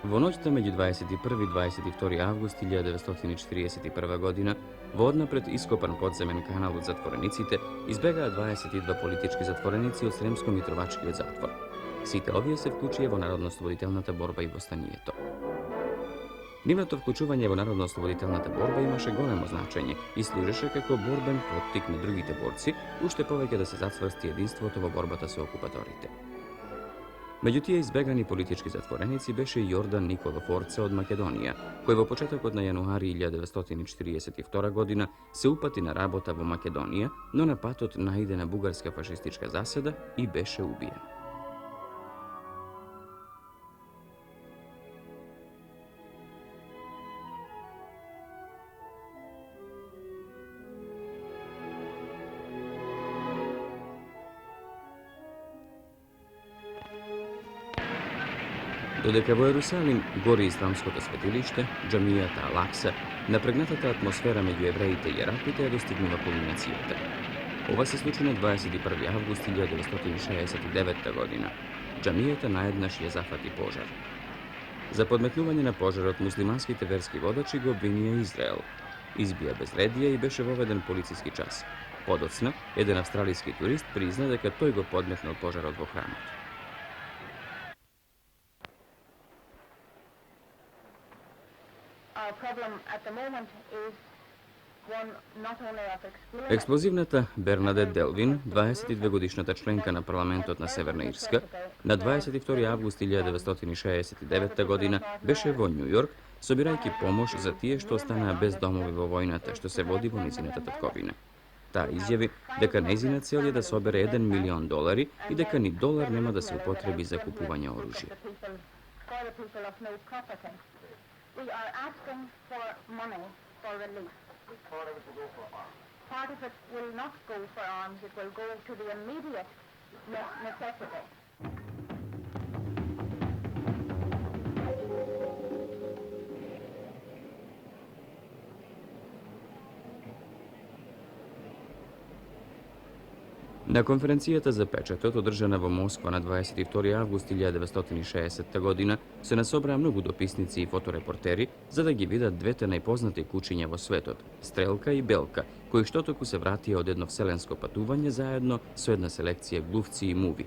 Во ноќта меѓу 21 и 22 август 1941 година, во однапред ископан подземен канал од затворениците, избегаа 22 политички затвореници од Сремско-Митровачкиот затвор. Сите овие се вклучија во народно-ослободителната борба и востанието. Нивното вклучување во народно-ослободителната борба имаше големо значење и служеше како борбен поттик на другите борци, уште повеќе да се зацврсти единството во борбата со окупаторите. Меѓу тие избегани политички затвореници беше и Јордан Николов Орце од Македонија, кој во почетокот на јануари 1942 година се упати на работа во Македонија, но на патот наиде на бугарска фашистичка заседа и беше убиен. Додека во Ерусалим гори исламското светилиште, џамијата Алакса, напрегнатата атмосфера меѓу евреите и арапите ја достигнува кулминацијата. Ова се случи на 21 август 1969 година. Џамијата наеднаш ја зафати пожар. За подметнување на пожарот муслиманските верски водачи го обвинија Израел. Избија безредија и беше воведен полициски час. Подоцна, еден австралиски турист призна дека тој го подметнал пожарот во храмот. Експлозивната Бернадет Делвин, 22-годишната членка на парламентот на Северна Ирска, на 22 август 1969 година беше во Њу Јорк, собирајќи помош за тие што останаа без домови во војната што се води во незината татковина. Таа изјави дека незина цел е да собере $1 милион и дека ни долар нема да се употреби за купување оружје. We are asking for money for relief. Part of it will not go for arms, it will go to the immediate necessity. На конференцијата за печатот, одржана во Москва на 22 август 1960 година, се насобраа многу дописници и фоторепортери за да ги видат двете најпознати кучиња во светот, Стрелка и Белка, кои штотоку се вратија од едно вселенско патување заедно со една селекција глувци и муви.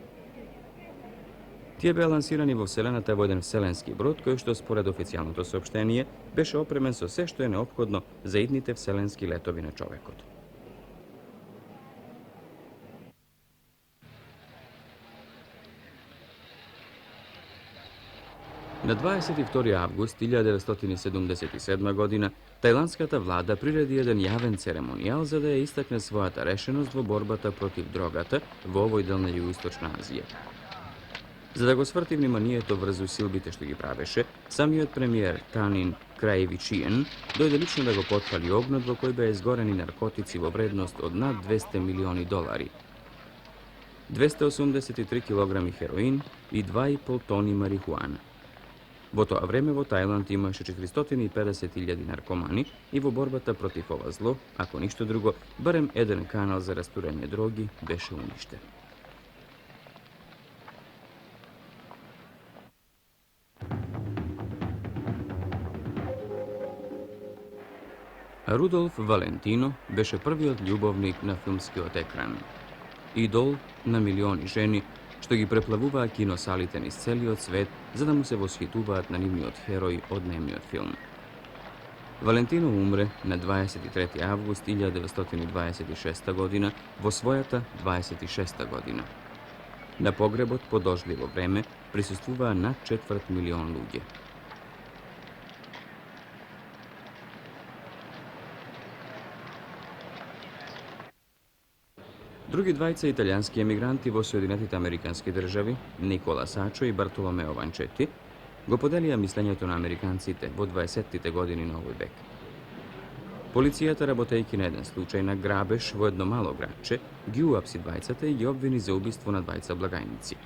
Тие беа лансирани во Вселената во еден вселенски брод кој што според официјалното соопштение беше опремен со се што е неопходно за идните вселенски летови на човекот. На 22 август 1977 година, тајландската влада приреди еден јавен церемонијал за да ја истакне својата решеност во борбата против дрогата во овој дел на Југоисточна Азија. За да го сврти вниманието врз усилбите што ги правеше, самиот премиер Танин Краевичиен дојде лично да го потпали огнот во кој беа изгорени наркотици во вредност од над $200 милиони, 283 килограми хероин и 2,5 тони марихуана. Во тоа време во Тајланд имаше 450.000 наркомани и во борбата против ова зло, ако ништо друго, барем еден канал за растурење дроги беше уништен. Рудолф Валентино беше првиот љубовник на филмскиот екран. Идол на милиони жени што ги преплавуваа киносалите низ целиот свет за да му се восхитуваат на нивниот херој од немиот филм. Валентино умре на 23 август 1926 година во својата 26 година. На погребот по дождливо време присуствуваа над 250.000 луѓе. Други двајца италијански емигранти во Соединетите Американски држави, Никола Сачо и Бартоломео Ванчети, го поделија мислењето на американците во 20-тите години на овој век. Полицијата, работејќи на еден случај на грабеж во едно мало градче, ги уапси двајцата и ги обвини за убиство на двајца благајници.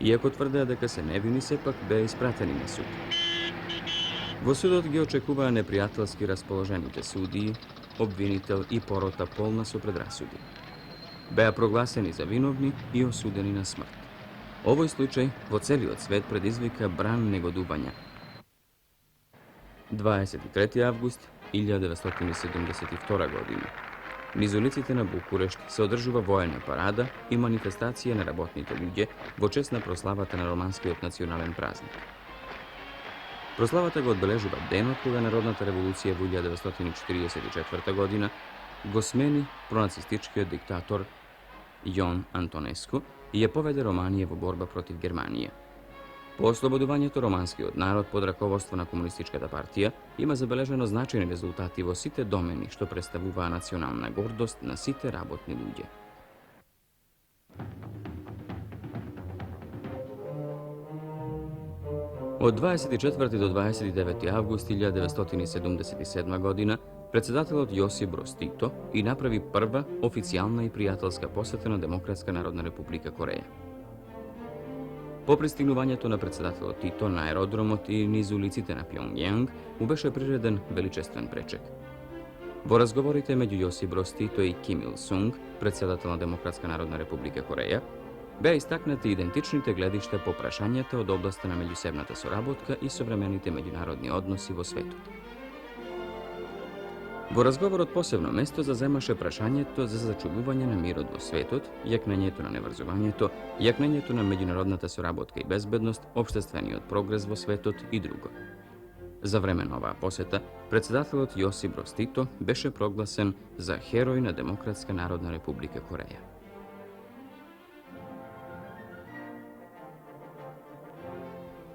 Иако тврдеа дека се невини, сепак беа испратени на суд. Во судот ги очекуваа непријателски расположените судии, обвинител и порота полна со предрасуди. Беа прогласени за виновни и осудени на смрт. Овој случај во целиот свет предизвика бран негодувања, 23. август 1972 година. Низ улиците на Букурешт се одржува воена парада и манифестација на работните луѓе во чест на прославата на романскиот национален празник. Прославата го одбележува денот кога Народната револуција во 1944 година го смени пронацистичкиот диктатор Јон Антонеску и ја поведе Романија во борба против Германија. По ослободувањето романскиот народ под раководство на Комунистичката партија има забележено значајни резултати во сите домени што представуваа национална гордост на сите работни луѓе. Од 24 до 29 август 1977 година председателот Јосип Броз Тито и направи прва официјална и пријателска посета на Демократска народна република Кореја. По пристигнувањето на председателот Тито на аеродромот и низ улиците на Пјонгјанг му беше приреден величествен пречек. Во разговорите меѓу Јосип Броз Тито и Ким Ил Сунг, председател на Демократска народна република Кореја, беа истакнати идентичните гледишта по прашањата од областа на меѓусебната соработка и современите меѓународни односи во светот. Во разговорот посебно место заземаше прашањето за зачувување на мирот во светот, јакнењето на неврзувањето, јакнењето на меѓународната соработка и безбедност, општествениот прогрес во светот и друго. За време на оваа посета, председателот Јосип Броз Тито беше прогласен за херој на Демократска народна република Кореја. –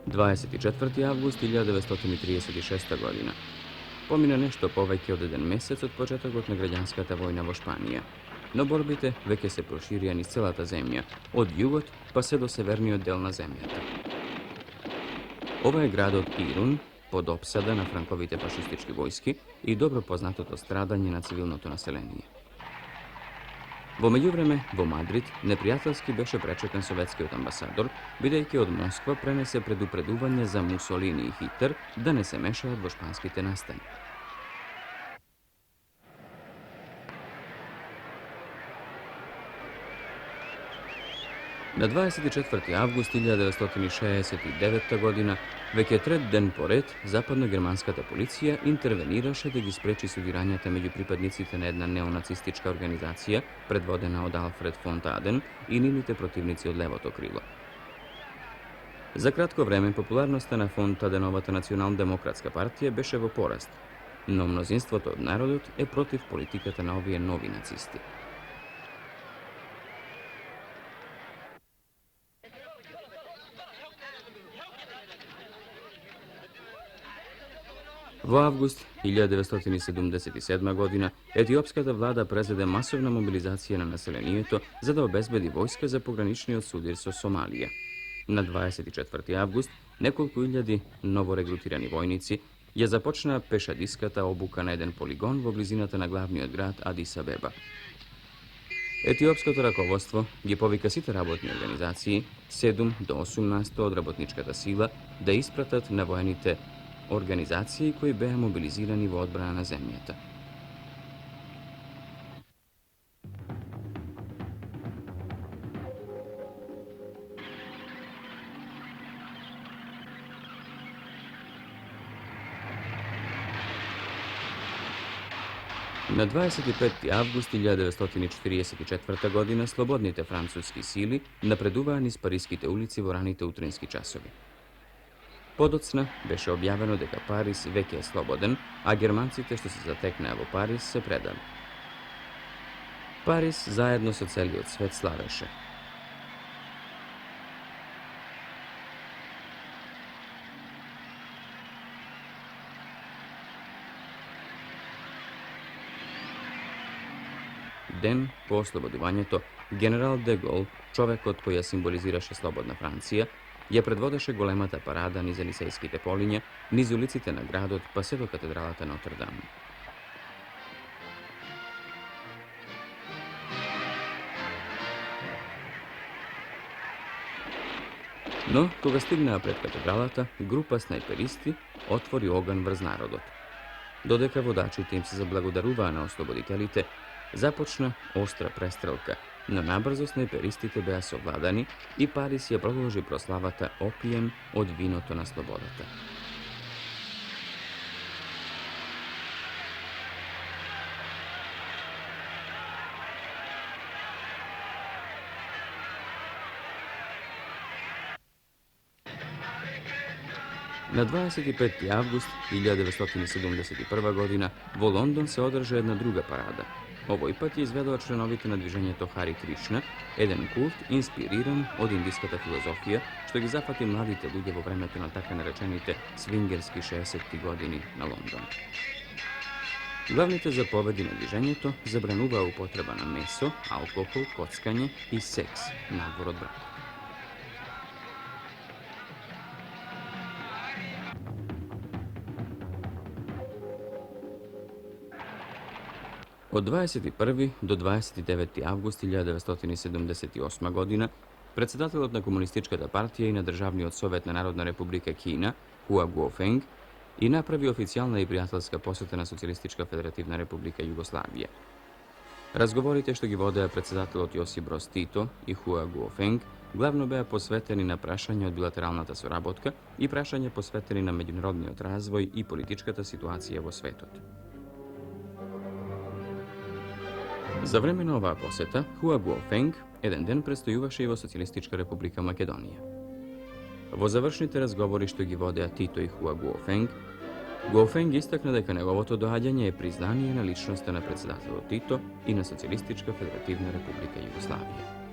24. август 1936 година. Помина нешто повеќе од еден месец од почетокот на граѓанската војна во Шпанија, но борбите веќе се проширија низ целата земја, од југот па се до северниот дел на земјата. Ова е градот Ирун, под опсада на франковите фашистички војски и добро познатото страдање на цивилното население. Во меѓувреме, во Мадрид, непријателски беше пречекан советскиот амбасадор, бидејќи од Москва пренесе предупредување за Мусолини и Хитлер да не се мешаат во шпанските настани. На 24. август 1969 година, веќе трет ден поред, западно-германската полиција интервенираше да ги спречи судирањата меѓу припадниците на една неонацистичка организација, предводена од Алфред фон Таден и нивните противници од левото крило. За кратко време популарноста на фон Таденовата национал-демократска партија беше во пораст, но мнозинството од народот е против политиката на овие нови нацисти. Во август 1977 година етиопската влада презеде масовна мобилизација на населението за да обезбеди војска за пограничниот судир со Сомалија. На 24 август неколку илјади новорегрутирани војници ја започнаа пешадиската обука на еден полигон во близината на главниот град Адис Абеба. Етиопското раководство ги повика сите работни организации, 7 до 18 од работничката сила, да испратат на воените организации кои беа мобилизирани во одбрана на земјата. На 25. август 1944 година слободните француски сили напредуваа низ париските улици во раните утрински часови. Подоцна беше објавено дека Париз веќе е слободен, а германците што се затекнаа во Париз се предали. Париз заедно со целиот свет славеше. Ден по ослободувањето, генерал де Гол, човекот кој ја символизираше слободна Франција, ја предводеше големата парада низ Елисејските полиња, низ улиците на градот, па се до катедралата Нотр-Дам. Но, кога стигнаа пред катедралата, група снајперисти отвори оган врз народот. Додека водачите им се заблагодаруваа на ослободителите, започна остра престрелка, но набрзо снајперистите беа совладани и Париз ја продолжи прославата опиен од виното на слободата. Na 25. avgust 1971. godina vo London se održa jedna druga parada. Ovoj put je izvedao členovite na dviženjeto Hari Krishna, jedan kult inspiriran od indijskata filozofija, što gi zafati mladite ljudje vo vremetu na tako narečenite swingerski 60. godini na London. Glavnite zapovedi na dviženjeto zabranuva upotreba na meso, alkohol, kockanje i seks nadvor od braka. Od 21. do 29. avgust 1978. godina predsedateljotna komunistička partija i na državni od Sovjetna narodna republika Kina, Hua Guofeng, i napravi oficijalna i prijateljska posjetena Socijalistička federativna republika Jugoslavije. Razgovorite što gi vode predsedateljot Josip Broz Tito i Hua Guofeng glavno beja posveteni na prašanje od bilateralnata sorabotka i prašanje posveteni na međunarodni razvoj i političkata situacija vo svetot. Za vremena ova poseta, Hua Guofeng jedan den prestojuvaše i vo Socijalistička republika Makedonija. Vo završnite razgovori što gi vode Tito i Hua Guofeng, Guofeng istakne deka njegovo dohađanje je priznanje na ličnost na predsedatelju Tito i na Socijalistička federativna republika Jugoslavije.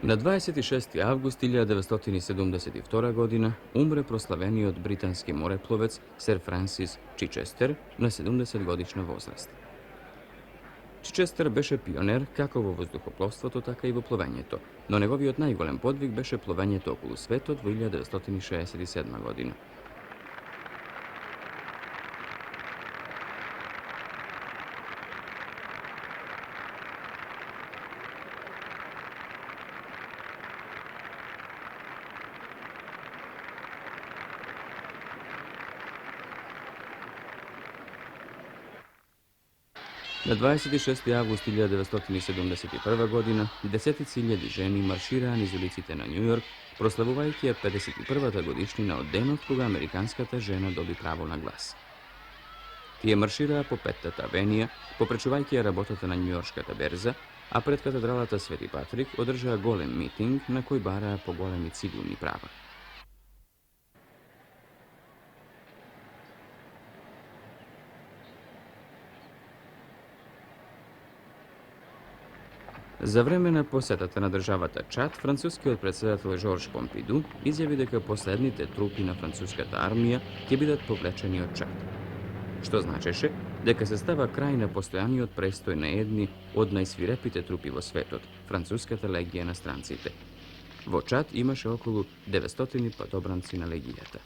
Na 26. avgust 1972. godina umre proslaveni od britanski moreplovec Sir Francis Chichester na 70-godišnja возраст. Chichester beše pioner kako vo vazduhoplovstvu, tako i vo plovenjeto, no njegoviot najgolem podvig beše plovenjeto okolo svetot vo 1967. godina. Na 26. avgust 1971. godina desetici hiljadi ženi maršira niz ulicite na New York, proslavuvajki je 51. godišnjina od den od koga amerikanskata žena dobi pravo na glas. Tije maršira po Pettata avenija, poprečuvajki je rabotata na njujorškata berza, a pred katedralata Sveti Patrik održava golem miting na koji bara po golemi civilni prava. Za vremena posetata na državata Čad, francuski od predsedatelj Georges Pompidou izjavi deka poslednite trupi na francuskata armija će bidat povlečeni od Čad. Što značeše deka se stava kraj na postojani od prestojne jedni od najsvirepite trupi vo svetot, francuskata legija na strancite. Vo Čad imaše okolo 900 padobranci na legijata.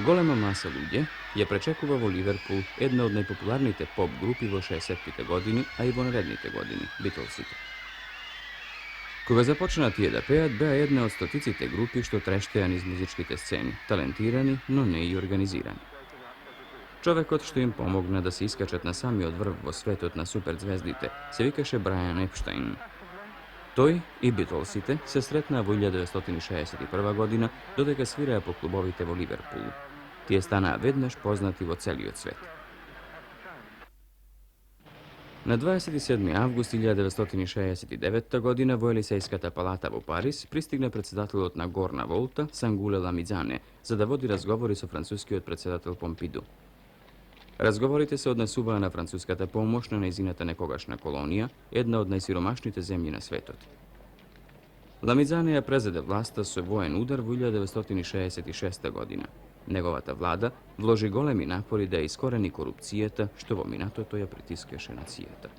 Golema masa ljudje je prečekuvao Liverpool, jedna od najpopularnijite pop grupi vo 60. godini, a i vo narednite godini, Beatlesite. Koga započna tije da pejat, beja jedna od stoticite grupi što treštejan iz muzičkite sceni, talentirani, no ne i organizirani. Čovek od što im pomogna da se iskačat na sami od vrh vo svetot na super zvezdite, se vikaše Brian Epstein. Toj i Beatlesite se sretna vo 1961. godina, dodeka sviraja po klubovite vo Liverpoolu. Tije stana vedneš poznati vo celiot svet. Na 27. август 1969 година во Елисејската палата во Париз пристигна председателот на Горна Волта, Сангуле Ламидзане, за да води разговори со францускиот председател Помпиду. Разговорите се однесуваа на француската помош на нејзината некогашна колонија, една од најсиромашните земји на светот. Ламидзане ја презеде власта со воен удар во 1966 година. Неговата влада вложи големи напори да ја искорени корупцијата, што во минатото ја притискаше нацијата.